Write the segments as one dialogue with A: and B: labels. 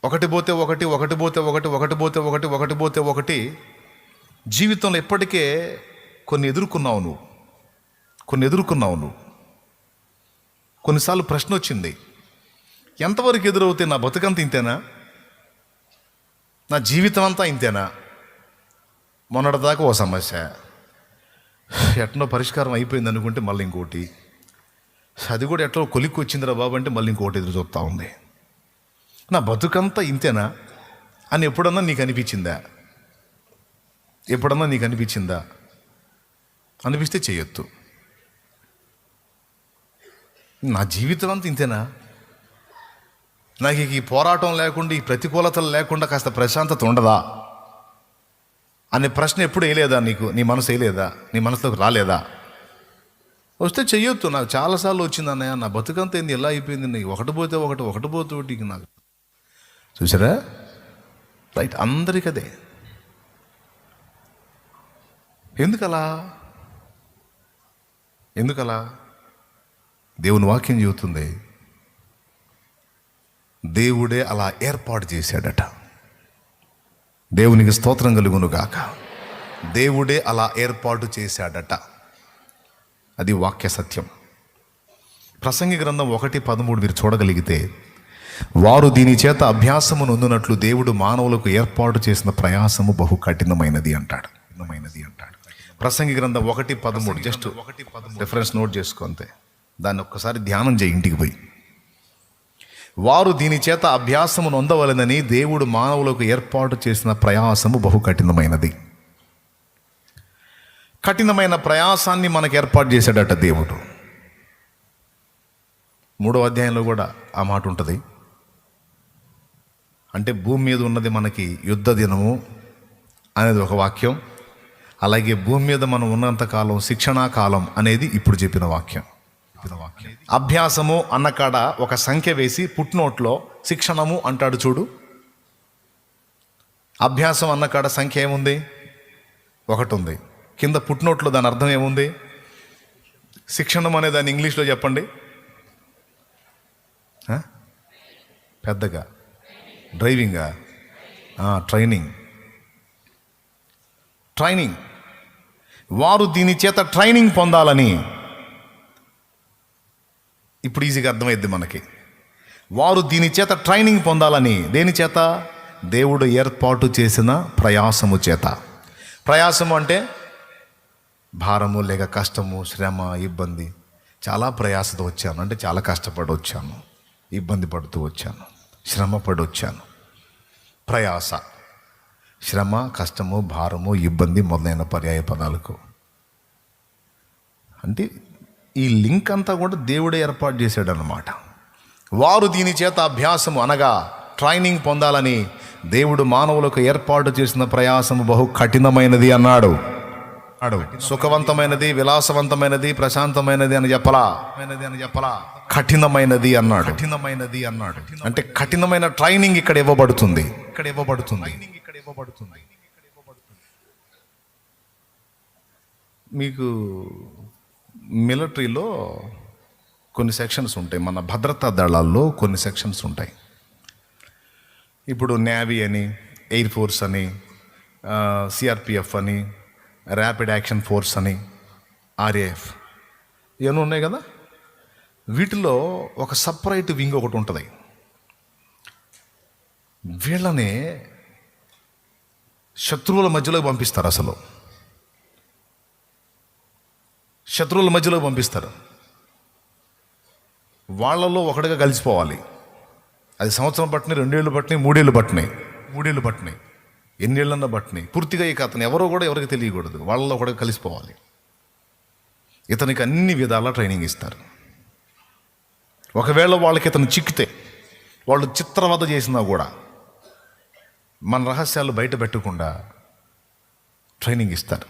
A: ఒకటి పోతే ఒకటి, ఒకటి పోతే ఒకటి, ఒకటి పోతే ఒకటి, ఒకటి పోతే ఒకటి. జీవితంలో ఇప్పటికే కొన్ని ఎదుర్కొన్నావు నువ్వు. కొన్నిసార్లు ప్రశ్న వచ్చింది, ఎంతవరకు ఎదురవుతే నా బతుకంతా ఇంతేనా, నా జీవితం అంతా ఇంతేనా? మొన్నటిదాకా ఓ సమస్య, ఎట్నో పరిష్కారం అయిపోయింది అనుకుంటే మళ్ళీ ఇంకోటి, అది కూడా ఎట్లా కొలిక్కి వచ్చిందిరా బాబు అంటే మళ్ళీ ఇంకోటి ఎదురు చూస్తూ ఉంది. నా బతుకంతా ఇంతేనా అని ఎప్పుడన్నా నీకు అనిపించిందా? అనిపిస్తే చేయొద్దు. నా జీవితం అంతా ఇంతేనా, నాకు ఈ పోరాటం లేకుండా, ఈ ప్రతికూలతలు లేకుండా కాస్త ప్రశాంతత ఉండదా అనే ప్రశ్న ఎప్పుడు వేయలేదా నీకు? నీ మనసు వేయలేదా? నీ మనసులోకి రాలేదా? వస్తే చెయ్యొద్దు. నాకు చాలాసార్లు వచ్చింది, అన్నయ్య నా బతుకంతా ఏంది ఎలా అయిపోయింది, నీకు ఒకటి పోతే ఒకటి నాకు చూసారా? రైట్, అందరికీ అదే. ఎందుకలా? దేవుని వాక్యం చెబుతుంది, దేవుడే అలా ఏర్పాటు చేశాడట. దేవునికి స్తోత్రం కలుగును గాక. దేవుడే అలా ఏర్పాటు చేశాడట. అది వాక్య సత్యం. ప్రసంగి గ్రంథం 1:13 మీరు చూడగలిగితే, వారు దీని చేత అభ్యాసము నొందునట్లు దేవుడు మానవులకు ఏర్పాటు చేసిన ప్రయాసము బహు కఠినమైనది అంటాడు. ప్రసంగి గ్రంథం 1:13 జస్ట్ రిఫరెన్స్ నోట్ చేసుకో అంతే. దాన్ని ఒక్కసారి ధ్యానం చేయి ఇంటికి పోయి. వారు దీని చేత అభ్యాసము నొందవలెనని దేవుడు మానవులకు ఏర్పాటు చేసిన ప్రయాసము బహు కఠినమైనది. కఠినమైన ప్రయాసాన్ని మనకు ఏర్పాటు చేశాడట దేవుడు. 3వ అధ్యాయంలో కూడా ఆ మాట ఉంటుంది. అంటే భూమి మీద ఉన్నది మనకి యుద్ధ దినము అనేది ఒక వాక్యం, అలాగే భూమి మీద మనం ఉన్నంతకాలం శిక్షణా కాలం అనేది ఇప్పుడు చెప్పిన వాక్యం. అభ్యాసము అన్నకాడ ఒక సంఖ్య వేసి పుట్నోట్లో శిక్షణము అంటాడు చూడు. అభ్యాసం అన్నకాడ సంఖ్య ఏముంది? 1 ఉంది. కింద పుట్నోట్లో దాని అర్థం ఏముంది? శిక్షణం అనే దాన్ని ఇంగ్లీష్లో చెప్పండి పెద్దగా. డ్రైవింగా? ట్రైనింగ్. వారు దీని చేత ట్రైనింగ్ పొందాలని, ఇప్పుడు ఈజీగా అర్థమైద్ది మనకి. వారు దీని చేత ట్రైనింగ్ పొందాలని, దేని చేత? దేవుడు ఏర్పాటు చేసిన ప్రయాసము చేత. ప్రయాసము అంటే భారము లేక కష్టము, శ్రమ, ఇబ్బంది. చాలా ప్రయాసతో వచ్చాను అంటే చాలా కష్టపడి వచ్చాను, ఇబ్బంది పడుతూ వచ్చాను, శ్రమ పడి వచ్చాను. ప్రయాస, శ్రమ, కష్టము, భారము, ఇబ్బంది మొదలైన పర్యాయ పదాలకు. అంటే ఈ లింక్ అంతా కూడా దేవుడే ఏర్పాటు చేశాడనమాట. వారు దీని చేత అభ్యాసము అనగా ట్రైనింగ్ పొందాలని దేవుడు మానవులకు ఏర్పాటు చేసిన ప్రయాసము బహు కఠినమైనది అన్నాడు. సుఖవంతమైనది, విలాసవంతమైనది, ప్రశాంతమైనది అని చెప్పలా, కఠినమైనది అన్నాడు. అంటే కఠినమైన ట్రైనింగ్ ఇక్కడ ఇవ్వబడుతుంది. మీకు మిలిటరీలో కొన్ని సెక్షన్స్ ఉంటాయి, మన భద్రతా దళాల్లో కొన్ని సెక్షన్స్ ఉంటాయి. ఇప్పుడు నేవీ అని, ఎయిర్ ఫోర్స్ అని, సిఆర్పిఎఫ్ అని, ర్యాపిడ్ యాక్షన్ ఫోర్స్ అని, ఆర్ఏఎఫ్ ఇవన్నీ ఉన్నాయి కదా. వీటిలో ఒక సపరేట్ వింగ్ ఒకటి ఉంటుంది. వీళ్ళని శత్రువుల మధ్యలోకి పంపిస్తారు. శత్రువుల మధ్యలోకి పంపిస్తారు. వాళ్ళలో ఒకటిగా కలిసిపోవాలి. అది సంవత్సరం పట్టినాయి, 2 ఏళ్ళు పట్టినాయి, 3 ఏళ్ళు పట్టినాయి, ఎన్నేళ్ళన్నా పట్టినాయి. పూర్తిగా ఇక అతను ఎవరో కూడా ఎవరికి తెలియకూడదు. వాళ్ళలో ఒకటిగా కలిసిపోవాలి. ఇతనికి అన్ని విధాల ట్రైనింగ్ ఇస్తారు. ఒకవేళ వాళ్ళకి ఇతను చిక్కితే, వాళ్ళు చిత్రవద చేసినా కూడా మన రహస్యాలు బయట పెట్టకుండా ట్రైనింగ్ ఇస్తారు.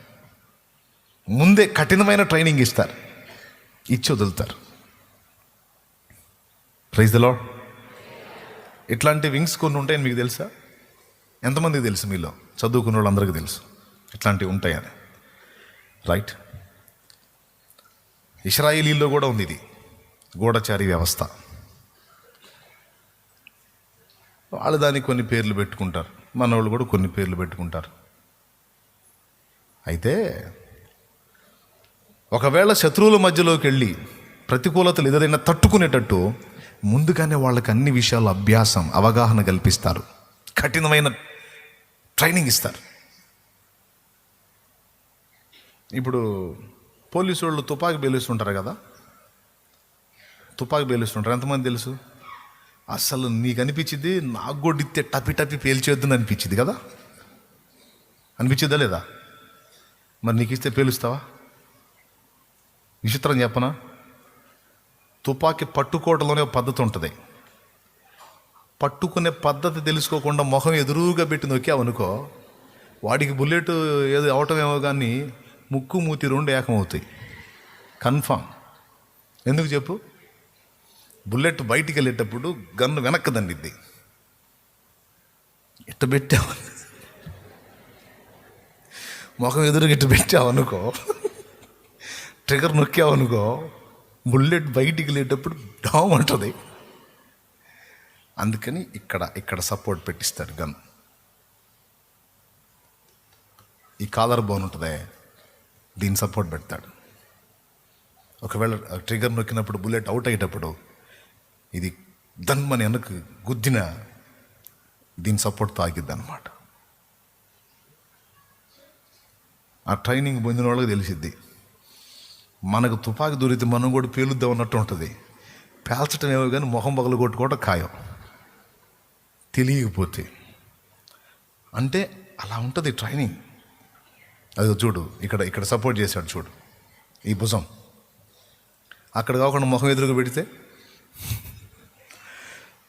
A: ముందే కఠినమైన ట్రైనింగ్ ఇస్తారు, ఇచ్చి వదులుతారు. Praise the lord. ఇట్లాంటి వింగ్స్ కొన్ని ఉంటాయని మీకు తెలుసా? ఎంతమందికి తెలుసు? మీలో చదువుకున్న వాళ్ళందరికీ తెలుసు ఇట్లాంటివి ఉంటాయని. రైట్. ఇశ్రాయేలీల్లో కూడా ఉంది ఇది, గూఢచారి వ్యవస్థ. వాళ్ళు దానికి కొన్ని పేర్లు పెట్టుకుంటారు, మనవాళ్ళు కూడా కొన్ని పేర్లు పెట్టుకుంటారు. అయితే ఒకవేళ శత్రువుల మధ్యలోకి వెళ్ళి ప్రతికూలతలు ఎదురైనా తట్టుకునేటట్టు ముందుగానే వాళ్ళకి అన్ని విషయాలు అభ్యాసం, అవగాహన కల్పిస్తారు, కఠినమైన ట్రైనింగ్ ఇస్తారు. ఇప్పుడు పోలీసు వాళ్ళు తుపాకీ పేలుస్తుంటారు కదా, తుపాకీ పేలుస్తుంటారు. ఎంతమంది తెలుసు? అసలు నీకు అనిపించింది నాకు కొడితే టపి టపి పేల్చేద్దని అనిపించింది కదా, అనిపించిందా లేదా? మరి నీకు ఇస్తే పేలుస్తావా? విచిత్రం చెప్పనా, తుపాకీ పట్టుకోవడంలోనే ఒక పద్ధతి ఉంటుంది. పట్టుకునే పద్ధతి తెలుసుకోకుండా మొహం ఎదురుగా పెట్టి నొక్కావనుకో, వాడికి బుల్లెట్ ఏదో అవటమేమో కానీ ముక్కు మూతి రెండు ఏకమవుతాయి, కన్ఫామ్. ఎందుకు చెప్పు? బుల్లెట్ బయటికి వెళ్ళేటప్పుడు గన్ను వెనక్కి దండిద్ది. ఇట్ట పెట్టావు, ముఖం ఎదురుగా ఇట్టు పెట్టావనుకో, ట్రిగర్ నొక్కావనుకో, బుల్లెట్ బయటికి వెళ్ళేటప్పుడు డామ్ అంటుంది. అందుకని ఇక్కడ సపోర్ట్ పెట్టిస్తాడు గన్. ఈ కాలర్ బోన్ ఉంటుందే, దీన్ని సపోర్ట్ పెడతాడు. ఒకవేళ ట్రిగర్ నొక్కినప్పుడు బుల్లెట్ అవుట్ అయ్యేటప్పుడు ఇది దన్మని వెనక్కి గుద్దిన దీని సపోర్ట్ తాగిద్ది అనమాట. ఆ ట్రైనింగ్ పొందిన వాళ్ళకి తెలిసిద్ది. మనకు తుపాకీ దొరికితే మనం కూడా పేలుద్దాం అన్నట్టు ఉంటుంది. పేల్చడం ఏమో కానీ మొహం పగలు కొట్టుకోవడం ఖాయం, తెలియకపోతే. అంటే అలా ఉంటుంది ట్రైనింగ్. అది చూడు, ఇక్కడ సపోర్ట్ చేశాడు చూడు, ఈ భుజం. అక్కడ కాకుండా ముఖం ఎదురుగా పెడితే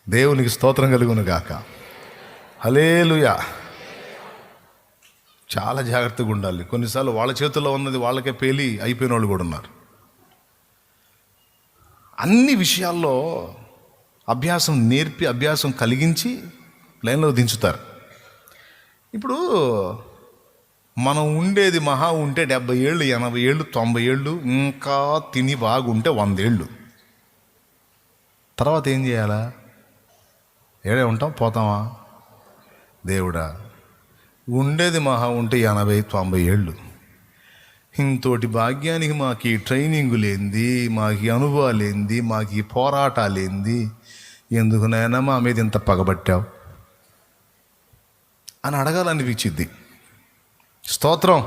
A: దేవునికి స్తోత్రం కలుగును గాక. హల్లెలూయా. చాలా జాగ్రత్తగా ఉండాలి. కొన్నిసార్లు వాళ్ళ చేతుల్లో ఉన్నది వాళ్ళకే పేలి అయిపోయిన వాళ్ళు కూడా ఉన్నారు. అన్ని విషయాల్లో అభ్యాసం నేర్పి, అభ్యాసం కలిగించి లైన్లో దించుతారు. ఇప్పుడు మనం ఉండేది మహా ఉంటే 70 ఏళ్ళు, 80 ఏళ్ళు, 90 ఏళ్ళు, ఇంకా తిని బాగుంటే 100 ఏళ్ళు. తర్వాత ఏం చేయాలా? ఏడే ఉంటాం, పోతామా? దేవుడా, ఉండేది మహా ఉంటే 80, 90 ఏళ్ళు. ఇంతోటి భాగ్యానికి మాకు ఈ ట్రైనింగులేంది, మాకు ఈ అనుభవాలేంది, మాకు ఈ పోరాటాలేంది, ఎందుకు నాయనా మా మీద ఇంత పగబట్టావు అని అడగాలనిపించిద్ది. స్తోత్రం.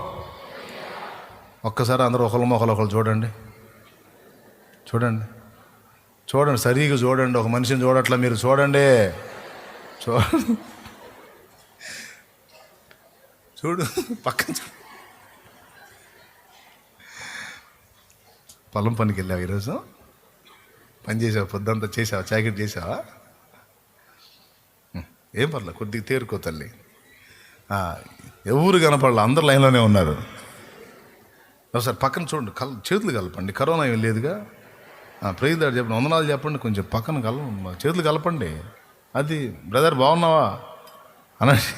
A: ఒక్కసారి అందరూ ఒకళ్ళు చూడండి, సరిగా చూడండి. ఒక మనిషిని చూడట్లా, మీరు చూడండి. చూడు పక్కన పొలం పనికి వెళ్ళావు, ఈరోజు పని చేసావు, పొద్దంతా చేసావా, చాకెట్ చేసావా? ఏం పర్లేదు, కొద్దిగా తేరుకో తల్లి. ఎవరు కనపడలే, అందరు లైన్లోనే ఉన్నారు. ఒకసారి పక్కన చూడండి, చేతులు కలపండి. కరోనా ఏం లేదుగా. ప్రైజ్ దాడు చెప్పండి, వందనాలు చెప్పండి. కొంచెం పక్కన చేతులు కలపండి. అది బ్రదర్ బాగున్నావా అనండి,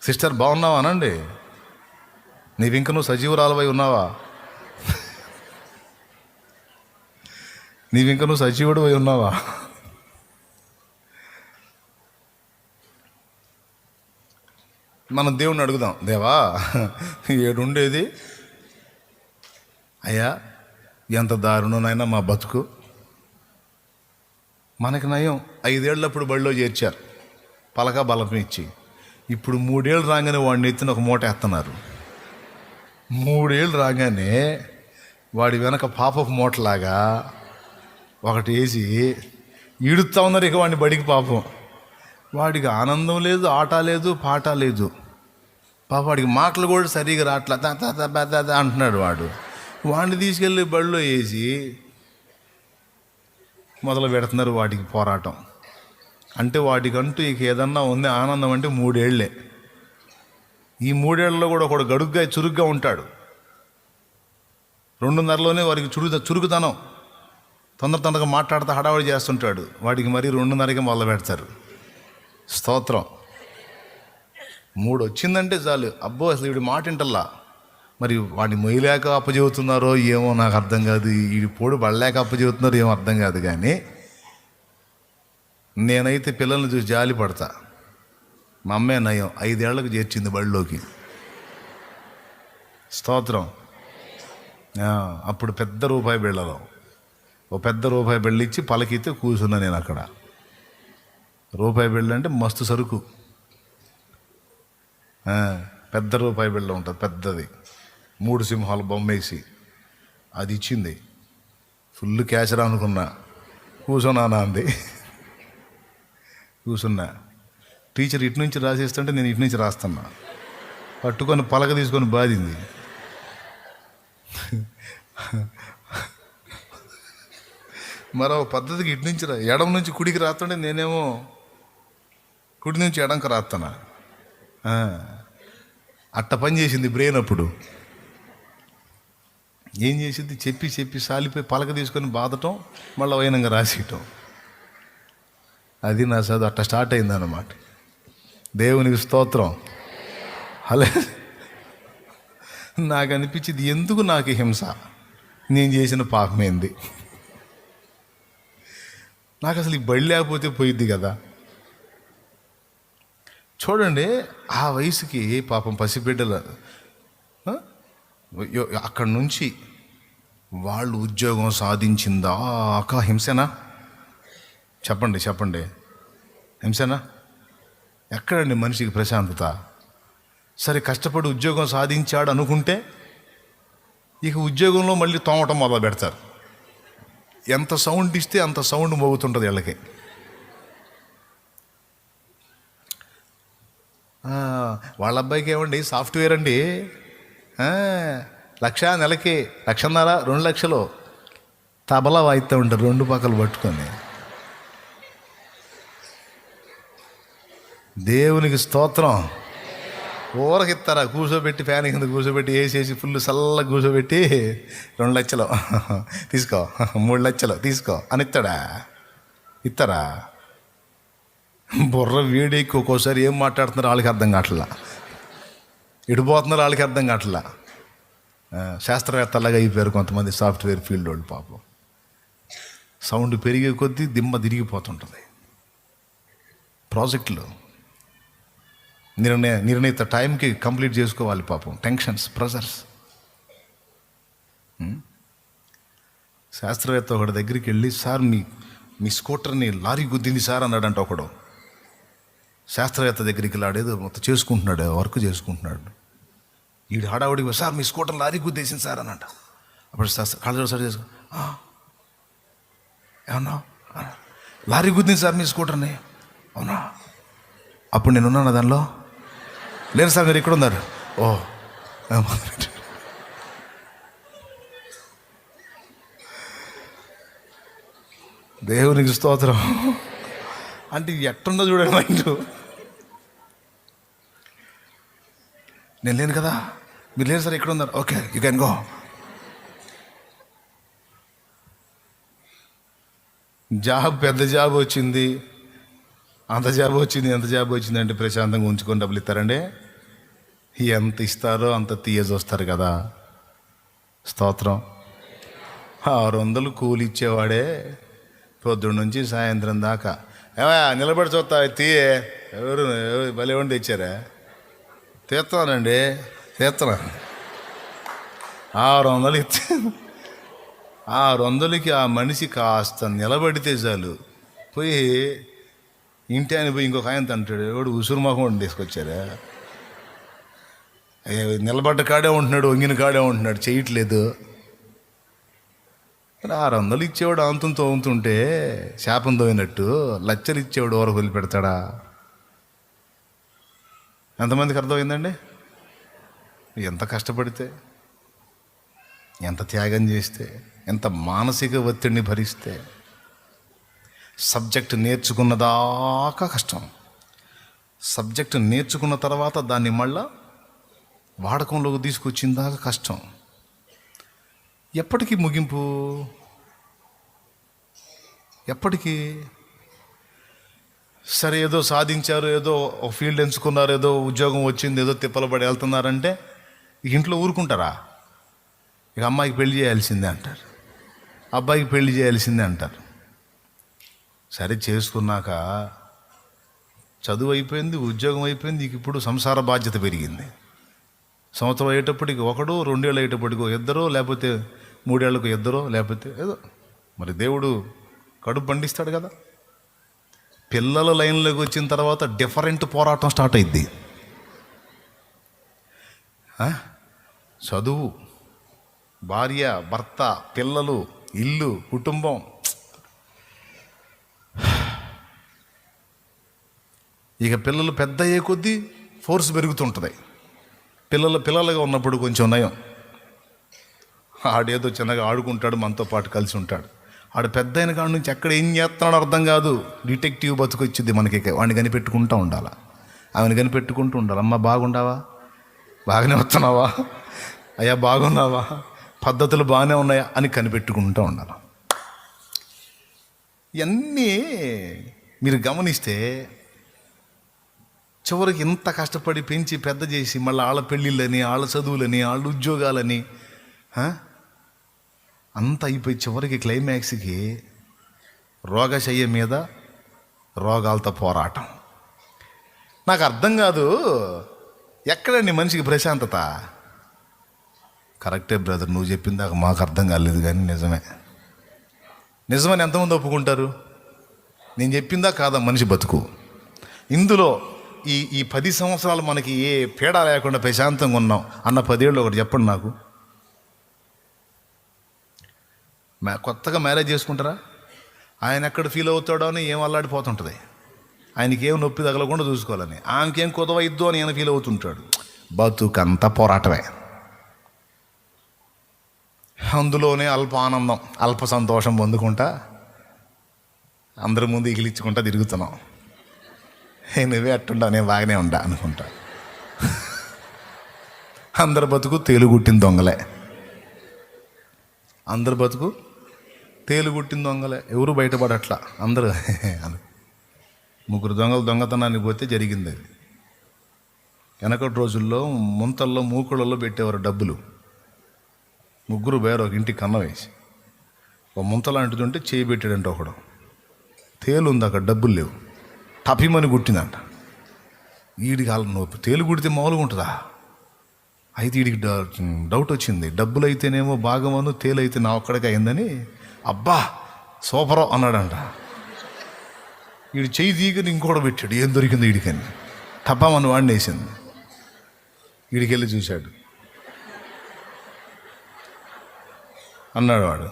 A: సిస్టర్ బాగున్నావా అనండి. నీవింక నువ్వు సజీవురాలవై ఉన్నావా? నీవింక నువ్వు సజీవుడు అయి ఉన్నావా? మనం దేవుణ్ణి అడుగుదాం, దేవా ఏడుండేది అయ్యా, ఎంత దారుణనైనా మా బతుకు. మనకి నయం 5 ఏళ్ళప్పుడు బడిలో చేర్చారు, పలక బలం ఇచ్చి. ఇప్పుడు 3 ఏళ్ళు రాగానే వాడిని ఎత్తిన ఒక మూట ఎత్తన్నారు. 3 ఏళ్ళు రాగానే వాడి వెనక పాపపు మూటలాగా ఒకటి వేసి ఈడుతా ఉన్నారు. ఇక వాడిని బడికి పాపం. వాడికి ఆనందం లేదు, ఆట లేదు, పాట లేదు. పాప వాడికి మాటలు కూడా సరిగా రాట్లా, తా అంటున్నాడు. వాడిని తీసుకెళ్ళి బడిలో వేసి మొదలు పెడుతున్నారు వాడికి పోరాటం. అంటే వాడికంటూ ఇక ఏదన్నా ఉంది ఆనందం అంటే 3 ఏళ్లే. ఈ 3 ఏళ్లలో కూడా ఒకడు గడుగ్గా చురుగ్గా ఉంటాడు. 2:30లోనే వాడికి చురుకుతనం, తొందరగా మాట్లాడుతూ హడావడి చేస్తుంటాడు. వాడికి మరి 2:30కి మొదలు పెడతారు. స్తోత్రం. 3 వచ్చిందంటే చాలు, అబ్బో అసలు వీడి మాట వింటల్లా. మరి వాడిని మొయ్యలేక అప్పచెబుతున్నారో ఏమో నాకు అర్థం కాదు, ఈ పొడి పడలేక అప్పచెబుతున్నారో ఏమో అర్థం కాదు. కానీ నేనైతే పిల్లల్ని చూసి జాలి పడతా. మా అమ్మే నయం, 5 ఏళ్లకు చేర్చింది బడిలోకి. స్తోత్రం. అప్పుడు పెద్ద రూపాయి బిళ్ళలో ఓ పెద్ద రూపాయి బిళ్ళ ఇచ్చి పలకితే కూర్చున్నా నేను అక్కడ. రూపాయి బిళ్ళ అంటే మస్తు సరుకు. పెద్ద రూపాయి బిళ్ళ ఉంటుంది పెద్దది, 3 సింహాల బొమ్మ వేసి అది ఇచ్చింది. ఫుల్ క్యాష్ రా అనుకున్నా. కూర్చున్నానా అంది. కూర్చున్నా. టీచర్ ఇటు నుంచి రాసేస్తుంటే నేను ఇటు నుంచి రాస్తున్నా. పట్టుకొని పలక తీసుకొని బాధింది. మరో పద్ధతికి ఇటు నుంచి ఎడం నుంచి కుడికి రాస్తుంటే నేనేమో కుడి నుంచి ఎడంకి రాస్తున్నా. అట్ట పని చేసింది బ్రెయిన్. అప్పుడు ఏం చేసింది, చెప్పి చెప్పి సాలిపోయి పలక తీసుకొని బాధటం, మళ్ళీ వైనంగా రాసేయటం. అది నా చదువు అట్ట స్టార్ట్ అయిందన్నమాట. దేవునికి స్తోత్రం. అలా నాకు అనిపించింది, ఎందుకు నాకు హింస, నేను చేసిన పాపమేంది. నాకు అసలు ఈ బడి లేకపోతే పోయిద్ది కదా. చూడండి, ఆ వయసుకి పాపం పసిబిడ్డలు అక్కడి నుంచి వాళ్ళు ఉద్యోగం సాధించిందాకా హింసేనా? చెప్పండి చెప్పండి, హింసేనా? ఎక్కడండి మనిషికి ప్రశాంతత? సరే, కష్టపడి ఉద్యోగం సాధించాడు అనుకుంటే ఇక ఉద్యోగంలో మళ్ళీ తోమటం మొదలు పెడతారు. ఎంత సౌండ్ ఇస్తే అంత సౌండ్ మోగుతుంటుంది వీళ్ళకి. వాళ్ళ అబ్బాయికి ఏమండి సాఫ్ట్వేర్ అండి, 1,00,000 నెలకి, 1,50,000, 2 లక్షలు తబలా వాయిస్తూ ఉంటారు 2 పక్కలు పట్టుకొని. దేవునికి స్తోత్రం. ఊరకిస్తారా కూర్చోబెట్టి, ఫ్యాన్ కింద కూర్చోబెట్టి, వేసేసి ఫుల్ చల్లగా కూర్చోబెట్టి 2 లక్షలు తీసుకో, 3 లక్షలు తీసుకో అని ఇస్తారా? బుర్ర వేడికి ఒక్కోసారి ఏం మాట్లాడుతున్నారు వాళ్ళకి అర్థం కావట్లా, ఎడిపోతున్నారు వాళ్ళకి అర్థం కావట్లా. శాస్త్రవేత్తలాగా అయిపోయారు కొంతమంది సాఫ్ట్వేర్ ఫీల్డ్ వాళ్ళు. పాపం సౌండ్ పెరిగే కొద్దీ దిమ్మ తిరిగిపోతుంటుంది. ప్రాజెక్టులు నిర్ణీత టైంకి కంప్లీట్ చేసుకోవాలి. పాపం టెన్షన్స్, ప్రెజర్స్. శాస్త్రవేత్త ఒకటి దగ్గరికి వెళ్ళి, సార్ మీ స్కూటర్ని లారీ గుద్దింది సార్ అన్నాడంట ఒకడు. శాస్త్రవేత్త దగ్గరికి లాడేదో మొత్తం చేసుకుంటున్నాడు, వర్క్ చేసుకుంటున్నాడు. వీడు హడావుడికి, సార్ మీ స్కూటర్ లారీ గుద్దేసింది సార్ అన్నట. అప్పుడు కళ్ళజోడు సార్ చేసుకో, ఏమన్నా లారీ గుద్దింది సార్ మీ స్కూటర్ని, అవునా? అప్పుడు నేను ఉన్నాను దానిలో. లేదు సార్, మీరు ఇక్కడ ఉన్నారు. ఓ, దేవునికి స్తోత్రం. అంటే ఎట్టుందో చూడండి మైండ్. నేను లేను కదా, మీరు లేరు సార్, ఇక్కడ ఉన్నారు, okay you can go. Job, పెద్ద జాబ్ వచ్చింది, అంత జాబ్ వచ్చింది, ఎంత జాబ్ వచ్చింది అంటే ప్రశాంతంగా ఉంచుకొని డబ్బులు ఇస్తారండి. ఎంత ఇస్తారో అంత తీయజ్ వస్తారు కదా. స్తోత్రం. 600 కూలి ఇచ్చేవాడే పొద్దున్న నుంచి సాయంత్రం దాకా, ఏమయ్యా నిలబడి చూస్తా తీయే, ఎవరు బలేవండి తెచ్చారా? తీస్తున్నానండి, తీస్తున్నాను. 600 ఇస్తే 600కి ఆ మనిషి కాస్త నిలబడితే చాలు, పోయి ఇంటి ఆయన పోయి ఇంకొక ఆయన అంటాడు, ఎవడు ఉసురు మొహం తీసుకొచ్చారా? నిలబడ్డ కాడే ఉంటున్నాడు, వంగిన కాడే ఉంటున్నాడు, చేయట్లేదు. 600 ఇచ్చేవాడు అంతంతో అవుతుంటే శాపం తోయినట్టు, లక్షలు ఇచ్చేవాడు వరకు వదిలిపెడతాడా? ఎంతమందికి అర్థమైందండి? ఎంత కష్టపడితే, ఎంత త్యాగం చేస్తే, ఎంత మానసిక ఒత్తిడిని భరిస్తే. సబ్జెక్ట్ నేర్చుకున్నదాకా కష్టం, సబ్జెక్ట్ నేర్చుకున్న తర్వాత దాన్ని మళ్ళా వాడకంలోకి తీసుకొచ్చిందాకా కష్టం. ఎప్పటికీ ముగింపు? ఎప్పటికీ? సరే, ఏదో సాధించారు, ఏదో ఒక ఫీల్డ్ ఎంచుకున్నారు, ఏదో ఉద్యోగం వచ్చింది, ఏదో తిప్పలబడి వెళ్తున్నారంటే ఇంట్లో ఊరుకుంటారా? ఇక అమ్మాయికి పెళ్లి చేయాల్సిందే అంటారు, అబ్బాయికి పెళ్లి చేయాల్సిందే అంటారు. సరే చేసుకున్నాక చదువు అయిపోయింది, ఉద్యోగం అయిపోయింది, నీకు ఇప్పుడు సంసార బాధ్యత పెరిగింది. సంవత్సరం అయ్యేటప్పటికి ఒకడు, 2 ఏళ్ళు అయ్యేటప్పటికో ఇద్దరో, లేకపోతే 3 ఏళ్ళకు ఇద్దరో, లేకపోతే ఏదో. మరి దేవుడు కడుపు పండిస్తాడు కదా. పిల్లల లైన్లోకి వచ్చిన తర్వాత డిఫరెంట్ పోరాటం స్టార్ట్ అయింది. చదువు, భార్య, భర్త, పిల్లలు, ఇల్లు, కుటుంబం. ఇక పిల్లలు పెద్ద అయ్యే కొద్దీ ఫోర్స్ పెరుగుతుంటుంది. పిల్లలుగా ఉన్నప్పుడు కొంచెం నయం, ఆడేదో చిన్నగా ఆడుకుంటాడు, మనతో పాటు కలిసి ఉంటాడు. ఆడు పెద్ద అయిన కాడి నుంచి ఎక్కడ ఏం చేస్తున్నాడో అర్థం కాదు. డిటెక్టివ్ బతుకొచ్చింది మనకి. వాడిని కనిపెట్టుకుంటూ ఉండాలి, ఆమెను కనిపెట్టుకుంటూ ఉండాలి. అమ్మ బాగుండావా, బాగానే వస్తున్నావా, అయ్యా బాగున్నావా, పద్ధతులు బాగానే ఉన్నాయా అని కనిపెట్టుకుంటూ ఉండాలి. ఇవన్నీ మీరు గమనిస్తే చివరికి ఇంత కష్టపడి పెంచి పెద్ద చేసి మళ్ళీ వాళ్ళ పెళ్ళిళ్ళని, వాళ్ళ చదువులని, వాళ్ళ ఉద్యోగాలని అంత అయిపోయి చివరికి క్లైమాక్స్కి రోగశయ్య మీద రోగాలతో పోరాటం. నాకు అర్థం కాదు, ఎక్కడండి మనిషికి ప్రశాంతత? కరెక్టే బ్రదర్, నువ్వు చెప్పిందాక మాకు అర్థం కాలేదు, కానీ నిజమని ఎంతమంది ఒప్పుకుంటారు? నేను చెప్పిందా కాదా మనిషి బతుకు? ఇందులో ఈ 10 సంవత్సరాలు మనకి ఏ పీడ లేకుండా ప్రశాంతంగా ఉన్నాం అన్న 10 ఏళ్ళు ఒకటి చెప్పండి నాకు. కొత్తగా మ్యారేజ్ చేసుకుంటారా? ఆయన ఎక్కడ ఫీల్ అవుతాడో అని ఏం అల్లాడిపోతుంటుంది. ఆయనకి ఏం నొప్పి తగలకుండా చూసుకోవాలని, ఆమెకేం కుదవయిద్దు అని ఆయన ఫీల్ అవుతుంటాడు. బతుకంతా పోరాటమే. అందులోనే అల్ప ఆనందం, అల్ప సంతోషం పొందుకుంటా అందరి ముందు ఇగిలిచ్చుకుంటా తిరుగుతున్నాం. నువ్వే అట్టుండా, నేను బాగానే ఉండా అనుకుంటా. అందరి బతుకు తేలుగుట్టిన దొంగలే, అందరి బతుకు తేలుగుట్టిన దొంగలే. ఎవరు బయటపడట్లా, అందరూ 3 దొంగలు దొంగతనానికి పోతే జరిగింది అది. వెనకటి రోజుల్లో ముంతల్లో మూకుళ్ళల్లో పెట్టేవారు డబ్బులు. 3 వేరు ఒక ఇంటికి కన్న వేసి ఒక ముంత లాంటిది ఉంటే చేయి పెట్టాడంటే ఒకడు, తేలు ఉంది అక్కడ, డబ్బులు లేవు, టపిమని గుట్టిందంట. వీడికి వాళ్ళ నొప్పి. తేలు గుడితే మామూలుగా ఉంటుందా? అయితే వీడికి డౌట్ వచ్చింది, డబ్బులు అయితేనేమో భాగమను, తేలు అయితే నా ఒక్కడికి అయిందని. అబ్బా సూపరో అన్నాడంట. వీడు చెయ్యి తీగని ఇంకోటి పెట్టాడు, ఏం దొరికింది వీడికని. టపామని వాడిని వేసింది. వీడికి వెళ్ళి చూశాడు, అన్నాడు వాడు.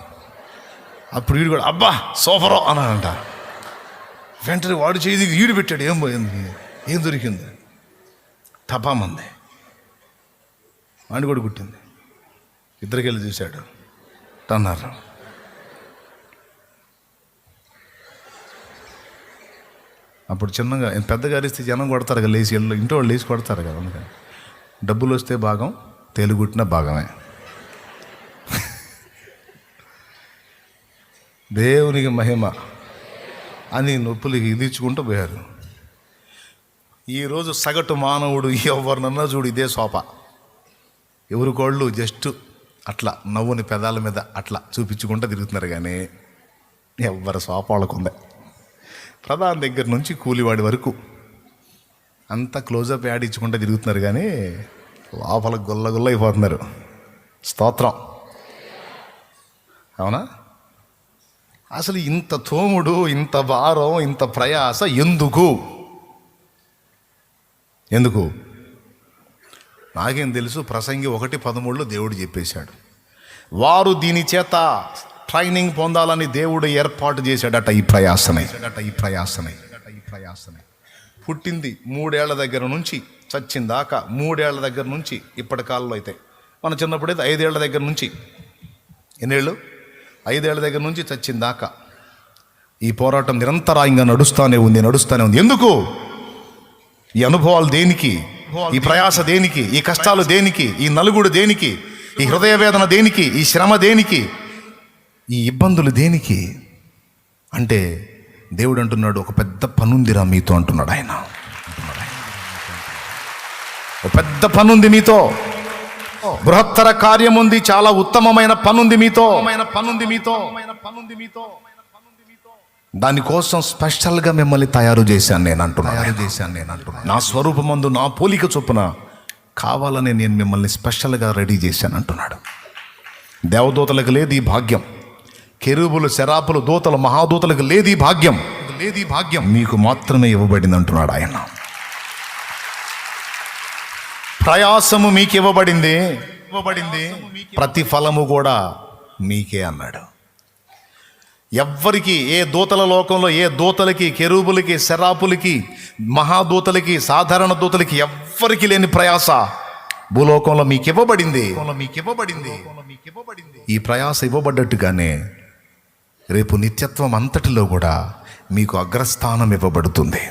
A: అప్పుడు వీడు కూడా అబ్బా సూపరో అన్నాడంట. వెంటనే వాడు చేయి ఈడు పెట్టాడు, ఏం పోయింది, ఏం దొరికింది, టపామంది. వాడిని కూడా గుట్టింది. ఇద్దరికి వెళ్ళి చూశాడు అన్నారు. అప్పుడు చిన్నగా పెద్దగా అరిస్తే జనం కొడతారు కదా, లేచి ఇంట్లో వాళ్ళు లేచి కొడతారు కదా. అందుకని డబ్బులు వస్తే భాగం, తేలుగుట్టిన భాగమే. దేవునికి మహిమ అని నొప్పులకి ఇదిచ్చుకుంటూ పోయారు. ఈరోజు సగటు మానవుడు ఎవరినన్నా చూడు ఇదే సోప. ఎవరి కోళ్ళు జస్ట్ అట్లా నవ్వుని పెదాల మీద అట్లా చూపించుకుంటూ తిరుగుతున్నారు, కానీ ఎవరి సోప వాళ్ళకు ఉంది. ప్రధాని దగ్గర నుంచి కూలివాడి వరకు అంతా క్లోజప్ యాడ్ ఇచ్చుకుంటూ తిరుగుతున్నారు, కానీ లోపల గుల్ల అయిపోతున్నారు. స్తోత్రం. అవునా? అసలు ఇంత తోముడు, ఇంత భారం, ఇంత ప్రయాస ఎందుకు? నాకేం తెలుసు. ప్రసంగి 1:13 దేవుడు చెప్పేశాడు, వారు దీని చేత ట్రైనింగ్ పొందాలని దేవుడు ఏర్పాటు చేశాడట. ఈ ప్రయాసనే పుట్టింది 3 ఏళ్ల దగ్గర నుంచి చచ్చిందాకా, 3 ఏళ్ల దగ్గర నుంచి ఇప్పటి కాలంలో అయితే, మన చిన్నప్పుడైతే 5 ఏళ్ల దగ్గర నుంచి, ఎన్నేళ్ళు, 5 ఏళ్ల దగ్గర నుంచి చచ్చిందాకా ఈ పోరాటం నిరంతరాయంగా నడుస్తూనే ఉంది. ఎందుకు? ఈ అనుభవాలు దేనికి? ఈ ప్రయాస దేనికి? ఈ కష్టాలు దేనికి? ఈ నలుగుడు దేనికి? ఈ హృదయ వేదన దేనికి? ఈ శ్రమ దేనికి? ఈ ఇబ్బందులు దేనికి అంటే దేవుడు అంటున్నాడు, ఒక పెద్ద పనుందిరా మీతో అంటున్నాడు ఆయన. ఒక పెద్ద పనుంది మీతో, బృహత్తర కార్యం ఉంది, చాలా ఉత్తమమైన పనుంది మీతో. దానికోసం స్పెషల్గా మిమ్మల్ని తయారు చేశాను నేను అంటున్నాను. నా స్వరూపమందు నా పోలిక చొప్పున కావాలని నేను మిమ్మల్ని స్పెషల్గా రెడీ చేశాను అంటున్నాడు. దేవదూతలకు లేదు ఈ భాగ్యం, కెరూబులు, శరాపులు, దూతలు, మహాదూతలకు లేదు ఈ భాగ్యం. మీకు మాత్రమే ఇవ్వబడింది అంటున్నాడు ఆయన. ప్రయాసము మీకు ఇవ్వబడింది, ప్రతిఫలము కూడా మీకే అన్నాడు. ఎవ్వరికి, ఏ దూతల లోకంలో ఏ దూతలకి, కెరూబులకి, శరాపులకి, మహాదూతలకి, సాధారణ దూతలకి ఎవ్వరికి లేని ప్రయాస భూలోకంలో మీకు ఇవ్వబడింది. ఈ ప్రయాస ఇవ్వబడ్డట్టుగానే రేపు నిత్యత్వం అంతటిలో కూడా మీకు అగ్రస్థానం ఇవ్వబడుతుంది.